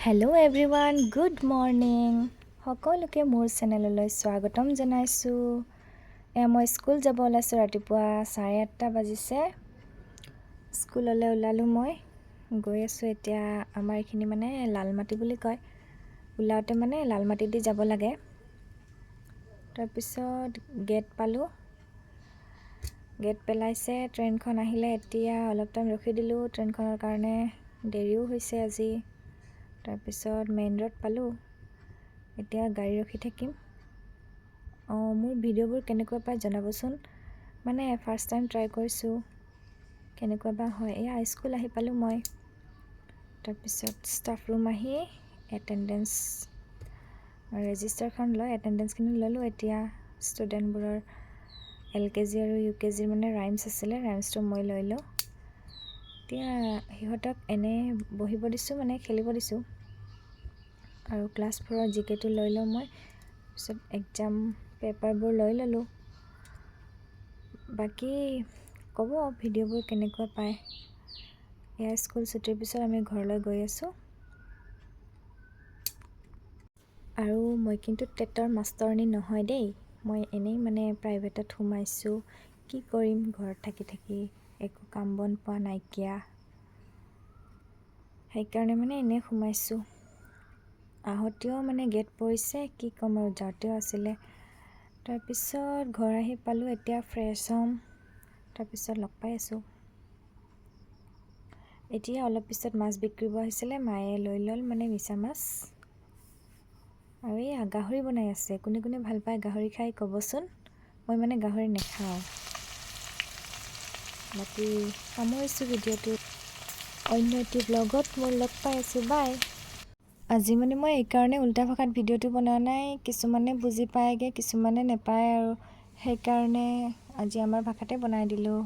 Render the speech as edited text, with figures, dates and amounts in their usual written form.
Hello' everyone, good morning. সকলোকে মোৰ চেনেললৈ স্বাগতম জনাইছোঁ। মই স্কুল যাব ওলাইছোঁ। ৰাতিপুৱা 8:30 বাজিছে। স্কুললৈ ওলালোঁ। মই গৈ আছোঁ এতিয়া। আমাৰ এইখিনি মানে লালমাটি বুলি কয়। ওলাওঁতে মানে লালমাটি দি যাব লাগে। তাৰপিছত গেট পালোঁ। গেট পেলাইছে, ট্ৰেইনখন আহিলে। এতিয়া অলপ টাইম ৰখি দিলোঁ ট্ৰেইনখনৰ কাৰণে, দেৰিও হৈছে আজি। তাৰপিছত মেইন ৰোড পালোঁ। এতিয়া গাড়ী ৰখি থাকিম। মোৰ ভিডিঅ'বোৰ কেনেকুৱা পায় জনাবচোন। মানে ফাৰ্ষ্ট টাইম ট্ৰাই কৰিছোঁ, কেনেকুৱা বা হয়। এয়া স্কুল আহি পালোঁ মই। তাৰপিছত ষ্টাফ ৰুম আহি এটেণ্ডেঞ্চ ৰেজিষ্টাৰখন লৈ এটেণ্ডেঞ্চখিনি ল'লোঁ। এতিয়া ষ্টুডেণ্টবোৰৰ LKG আৰু UKG মানে ৰাইমছ আছিলে, ৰাইমছটো মই লৈ লওঁ। এতিয়া সিহঁতক এনেই বহিব দিছোঁ, মানে খেলিব দিছোঁ। আৰু ক্লাছ 4ৰ GK লৈ লওঁ মই। তাৰপিছত এক্সাম পেপাৰবোৰ লৈ ল'লোঁ। বাকী ক'ব ভিডিঅ'বোৰ কেনেকুৱা পায়। এয়া স্কুল ছুটিৰ পিছত আমি ঘৰলৈ গৈ আছোঁ। আৰু মই কিন্তু টেটৰ মাষ্টৰণী নহয় দেই। মই এনেই মানে প্ৰাইভেটত সোমাইছোঁ। কি কৰিম, ঘৰত থাকি থাকি একো কাম বন পোৱা নাইকিয়া। সেইকাৰণে মানে এনেই সোমাইছোঁ। আহোঁতেও মানে গেট পৰিছে, কি ক'ম আৰু, যাওঁতেও আছিলে। তাৰপিছত ঘৰ আহি পালোঁ। এতিয়া ফ্ৰেছ হ'ম, তাৰপিছত লগ পাই আছোঁ। এতিয়া অলপ পিছত মাছ বিক্ৰীব আহিছিলে, মায়ে লৈ ল'ল মানে মিছা মাছ। আৰু এই গাহৰি বনাই আছে। কোনে কোনে ভাল পায় গাহৰি খাই ক'বচোন। মই মানে গাহৰি নাখাওঁ। বাকী সামৰিছোঁ ভিডিঅ'টো। অন্য এটি ব্লগত মই লগ পাই আছোঁ। বাই। আজি মানে মই এইকাৰণে উল্টা ভাষাত ভিডিঅ'টো বনোৱা নাই। কিছুমানে বুজি পায়গৈ, কিছুমানে নেপায়, আৰু সেইকাৰণে আজি আমাৰ ভাষাতে বনাই দিলোঁ।